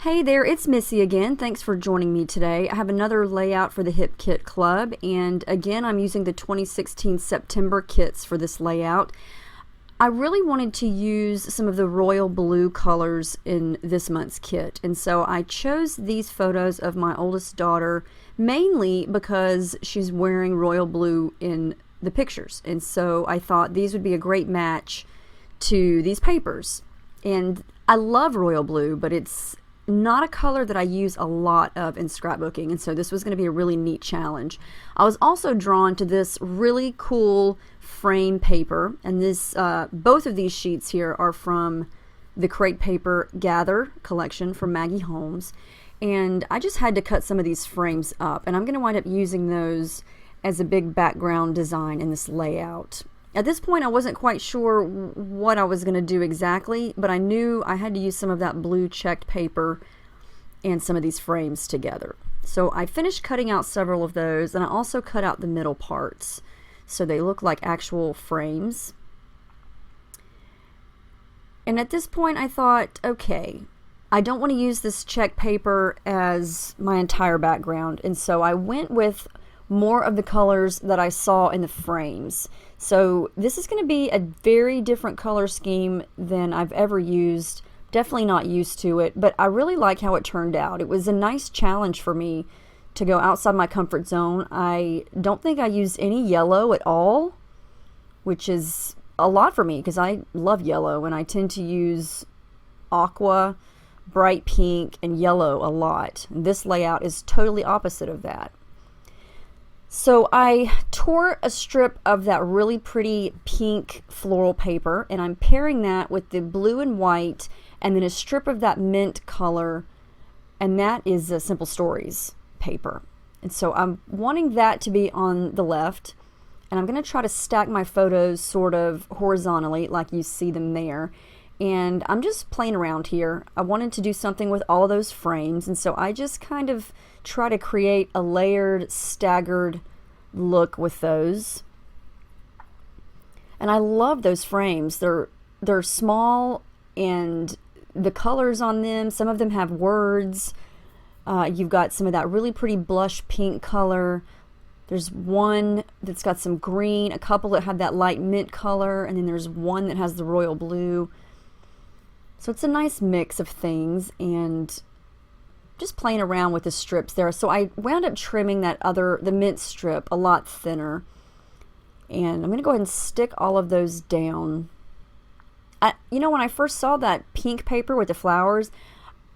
Hey there, it's Missy again. Thanks for joining me today. I have another layout for the Hip Kit Club, and again I'm using the 2016 September kits for this layout. I really wanted to use some of the royal blue colors in this month's kit, and so I chose these photos of my oldest daughter mainly because she's wearing royal blue in the pictures, and so I thought these would be a great match to these papers. And I love royal blue, but it's not a color that I use a lot of in scrapbooking, and so this was going to be a really neat challenge. I was also drawn to this really cool frame paper, and this both of these sheets here are from the Crate Paper Gather collection from Maggie Holmes, and I just had to cut some of these frames up, and I'm going to wind up using those as a big background design in this layout. At this point, I wasn't quite sure what I was going to do exactly, but I knew I had to use some of that blue checked paper and some of these frames together. So I finished cutting out several of those, and I also cut out the middle parts so they look like actual frames. And at this point, I thought, okay, I don't want to use this check paper as my entire background, and so I went with more of the colors that I saw in the frames. So this is going to be a very different color scheme than I've ever used. Definitely not used to it, but I really like how it turned out. It was a nice challenge for me to go outside my comfort zone. I don't think I used any yellow at all, which is a lot for me because I love yellow, and I tend to use aqua, bright pink, and yellow a lot. And this layout is totally opposite of that. So I tore a strip of that really pretty pink floral paper, and I'm pairing that with the blue and white, and then a strip of that mint color, and that is a Simple Stories paper. And so I'm wanting that to be on the left, and I'm going to try to stack my photos sort of horizontally like you see them there. And I'm just playing around here. I wanted to do something with all those frames, and so I just kind of try to create a layered, staggered look with those. And I love those frames. They're small, and the colors on them, some of them have words. You've got some of that really pretty blush pink color. There's one that's got some green, a couple that have that light mint color, and then there's one that has the royal blue. So it's a nice mix of things, and just playing around with the strips there. So I wound up trimming the mint strip a lot thinner, and I'm going to go ahead and stick all of those down. You know, when I first saw that pink paper with the flowers,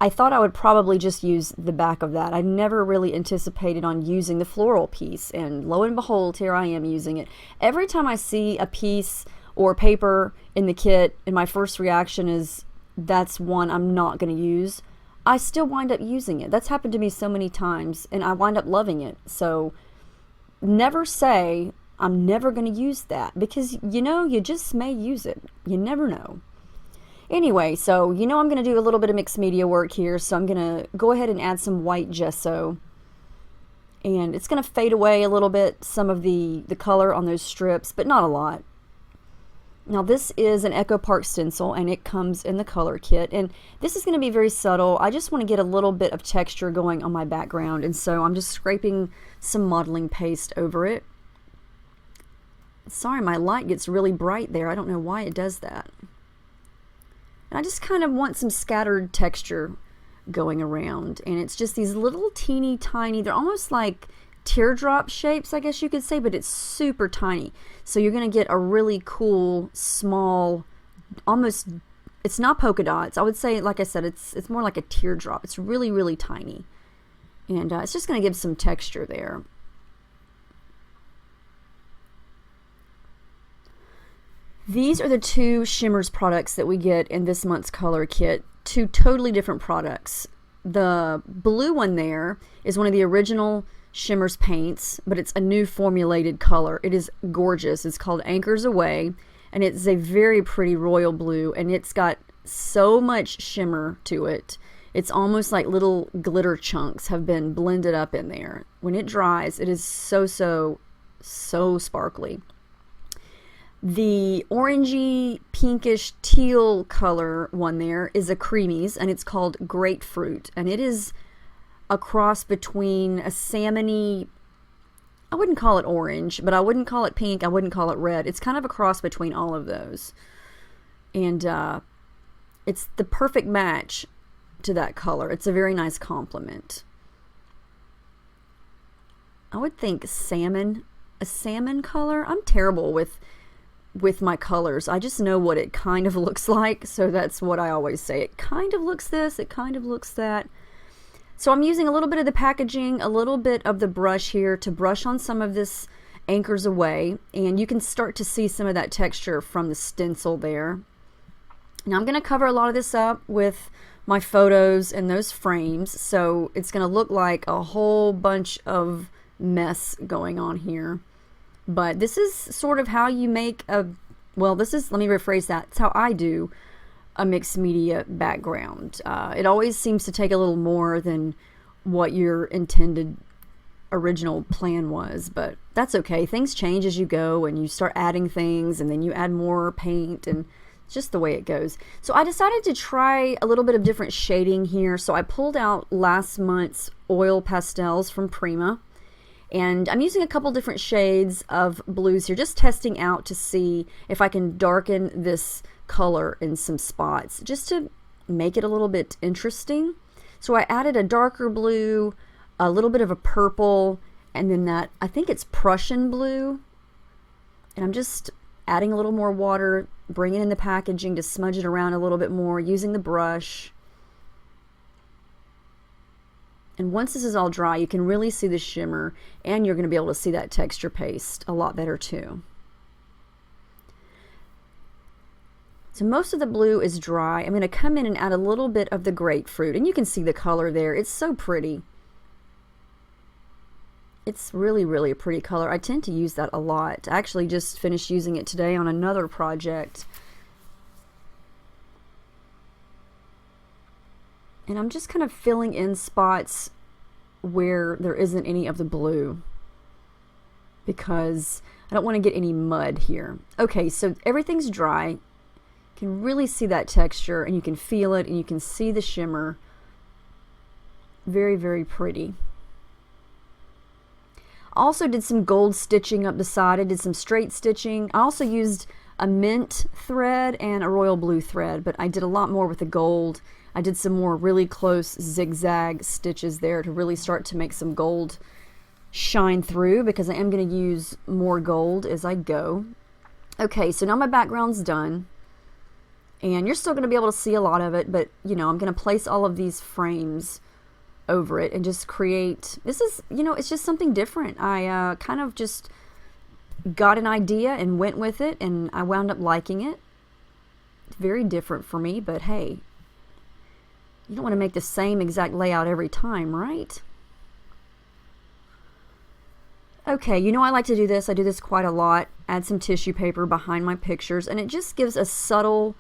I thought I would probably just use the back of that. I never really anticipated on using the floral piece, and lo and behold, here I am using it. Every time I see a piece or paper in the kit, and my first reaction is, that's one I'm not going to use, I still wind up using it. That's happened to me so many times, and I wind up loving it. So never say, I'm never going to use that, because you just may use it. You never know. Anyway, so I'm going to do a little bit of mixed media work here, so I'm going to go ahead and add some white gesso. And it's going to fade away a little bit, some of the color on those strips, but not a lot. Now this is an Echo Park stencil, and it comes in the color kit, and this is going to be very subtle. I just want to get a little bit of texture going on my background, and so I'm just scraping some modeling paste over it. Sorry, my light gets really bright there. I don't know why it does that. And I just kind of want some scattered texture going around, and it's just these little teeny tiny, they're almost like teardrop shapes, I guess you could say, but it's super tiny. So you're going to get a really cool, small, almost, it's not polka dots. I would say, like I said, it's more like a teardrop. It's really, really tiny. And it's just going to give some texture there. These are the two Shimmers products that we get in this month's color kit. Two totally different products. The blue one there is one of the original Shimmers paints, but it's a new formulated color. It is gorgeous. It's called Anchors Away, and it's a very pretty royal blue, and it's got so much shimmer to it. It's almost like little glitter chunks have been blended up in there. When it dries, it is so sparkly. The orangey, pinkish, teal color one there is a Creamies, and it's called Grapefruit. And it is a cross between a salmony, I wouldn't call it orange, but I wouldn't call it pink, I wouldn't call it red. It's kind of a cross between all of those. And it's the perfect match to that color. It's a very nice complement. I would think salmon, a salmon color. I'm terrible with my colors. I just know what it kind of looks like, so that's what I always say. It kind of looks this, it kind of looks that. So I'm using a little bit of the packaging, a little bit of the brush here to brush on some of this anchors away, and you can start to see some of that texture from the stencil there. Now I'm going to cover a lot of this up with my photos and those frames, so it's going to look like a whole bunch of mess going on here. But this is sort of how you make a, well, this is, let me rephrase that. It's how I do a mixed media background. It always seems to take a little more than what your intended original plan was, but that's okay. Things change as you go, and you start adding things, and then you add more paint, and it's just the way it goes. So I decided to try a little bit of different shading here. So I pulled out last month's oil pastels from Prima. And I'm using a couple different shades of blues here, just testing out to see if I can darken this color in some spots, just to make it a little bit interesting. So I added a darker blue, a little bit of a purple, and then that, I think it's Prussian blue. And I'm just adding a little more water, bringing in the packaging to smudge it around a little bit more, using the brush. And once this is all dry, you can really see the shimmer, and you're going to be able to see that texture paste a lot better too. So most of the blue is dry. I'm going to come in and add a little bit of the grapefruit, and you can see the color there. It's so pretty. It's really, really a pretty color. I tend to use that a lot. I actually just finished using it today on another project. And I'm just kind of filling in spots where there isn't any of the blue, because I don't want to get any mud here. Okay, so everything's dry. You can really see that texture, and you can feel it, and you can see the shimmer. Very, very pretty. I also did some gold stitching up the side. I did some straight stitching. I also used a mint thread and a royal blue thread, but I did a lot more with the gold. I did some more really close zigzag stitches there to really start to make some gold shine through, because I am going to use more gold as I go. Okay, so now my background's done, and you're still going to be able to see a lot of it, but you know, I'm going to place all of these frames over it and just create, this is, you know, it's just something different. I kind of just got an idea and went with it, and I wound up liking it. It's very different for me, but hey, you don't want to make the same exact layout every time, right? Okay, you know I like to do this. I do this quite a lot. Add some tissue paper behind my pictures, and it just gives a subtle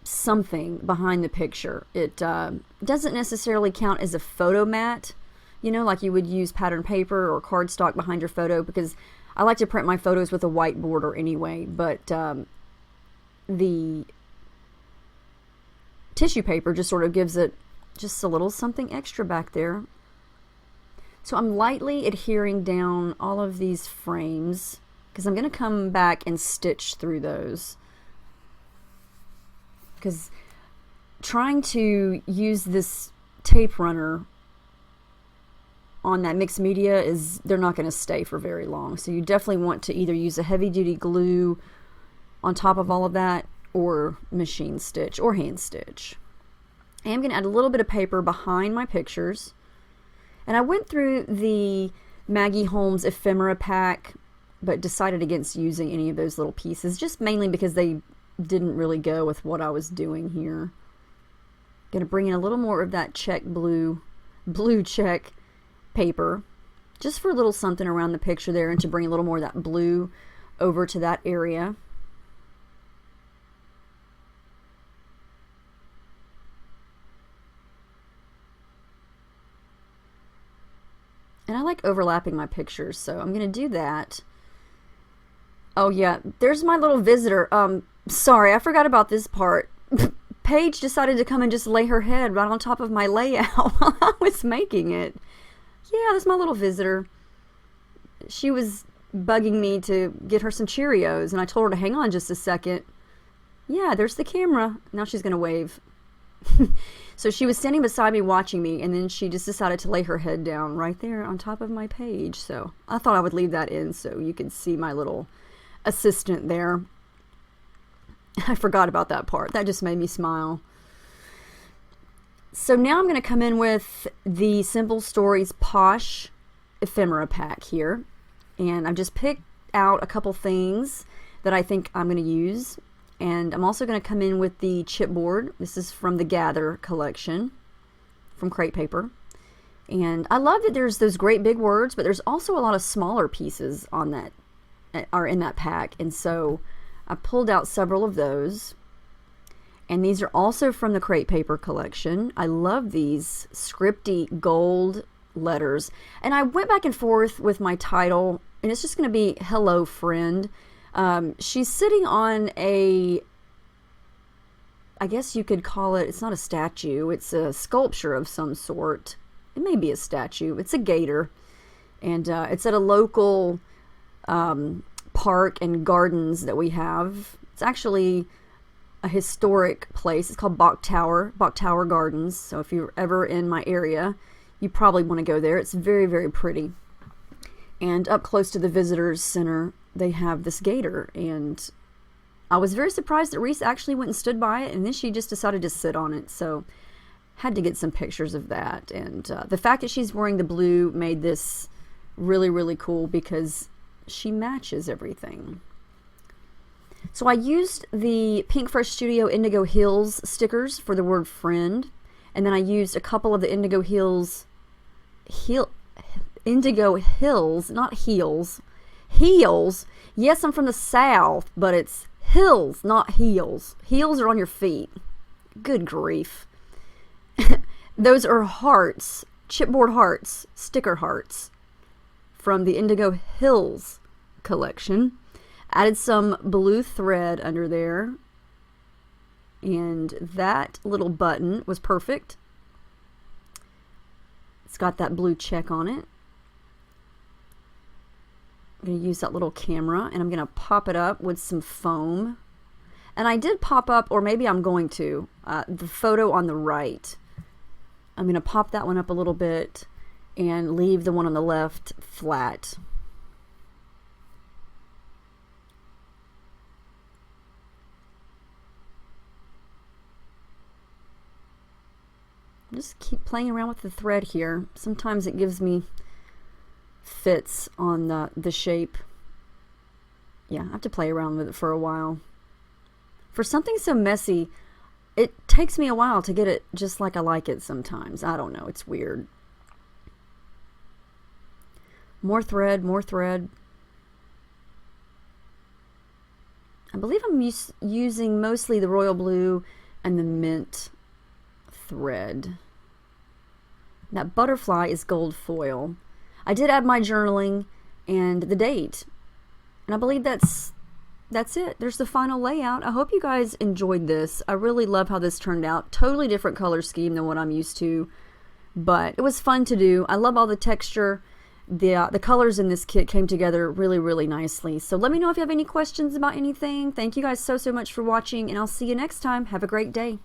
something behind the picture. It doesn't necessarily count as a photo mat, you know, like you would use pattern paper or cardstock behind your photo, because I like to print my photos with a white border anyway, but the tissue paper just sort of gives it just a little something extra back there. So I'm lightly adhering down all of these frames, because I'm going to come back and stitch through those. Because trying to use this tape runner on that mixed media is, they're not going to stay for very long. So you definitely want to either use a heavy duty glue on top of all of that, or machine stitch or hand stitch. I am going to add a little bit of paper behind my pictures. And I went through the Maggie Holmes ephemera pack, but decided against using any of those little pieces, just mainly because they didn't really go with what I was doing here. Going to bring in a little more of that check blue check paper, just for a little something around the picture there, and to bring a little more of that blue over to that area. And I like overlapping my pictures, so I'm going to do that. Oh yeah, there's my little visitor. Sorry, I forgot about this part. Paige decided to come and just lay her head right on top of my layout while I was making it. Yeah, that's my little visitor. She was bugging me to get her some Cheerios, and I told her to hang on just a second. Yeah, there's the camera. Now she's gonna wave. So she was standing beside me watching me, and then she just decided to lay her head down right there on top of my page. So I thought I would leave that in so you could see my little assistant there. I forgot about that part. That just made me smile. So now I'm going to come in with the Simple Stories Posh Ephemera pack here. And I've just picked out a couple things that I think I'm going to use. And I'm also going to come in with the chipboard. This is from the Gather collection from Crate Paper. And I love that there's those great big words, but there's also a lot of smaller pieces on that, are in that pack. And so I pulled out several of those. And these are also from the Crate Paper collection. I love these scripty gold letters. And I went back and forth with my title, and it's just going to be Hello Friend. She's sitting on a, I guess you could call it, it's not a statue, it's a sculpture of some sort. It may be a statue. It's a gator. And it's at a local park and gardens that we have. It's actually a historic place. It's called Bok Tower Gardens. So if you're ever in my area, you probably want to go there. It's very, very pretty. And up close to the visitors center, they have this gator, and I was very surprised that Reese actually went and stood by it, and then she just decided to sit on it. So had to get some pictures of that. And the fact that she's wearing the blue made this really, really cool because she matches everything. So I used the Pink Fresh Studio Indigo Hills stickers for the word friend, and then I used a couple of the Indigo Hills, not heels. Heels. Yes, I'm from the South, but it's hills, not heels. Heels are on your feet. Good grief. Those are hearts, chipboard hearts, sticker hearts from the Indigo Hills collection. Added some blue thread under there, and that little button was perfect. It's got that blue check on it. I'm going to use that little camera, and I'm going to pop it up with some foam. And I did pop up, or maybe I'm going to, the photo on the right. I'm going to pop that one up a little bit and leave the one on the left flat. Just keep playing around with the thread here. Sometimes it gives me fits on the shape. Yeah, I have to play around with it for a while. For something so messy, it takes me a while to get it just like I like it sometimes. I don't know, it's weird. More thread, more thread. I believe I'm using mostly the royal blue and the mint thread. That butterfly is gold foil. I did add my journaling and the date, and I believe that's it. There's the final layout. I hope you guys enjoyed this. I really love how this turned out. Totally different color scheme than what I'm used to, but it was fun to do. I love all the texture. The colors in this kit came together really, really nicely. So let me know if you have any questions about anything. Thank you guys so much for watching, and I'll see you next time. Have a great day.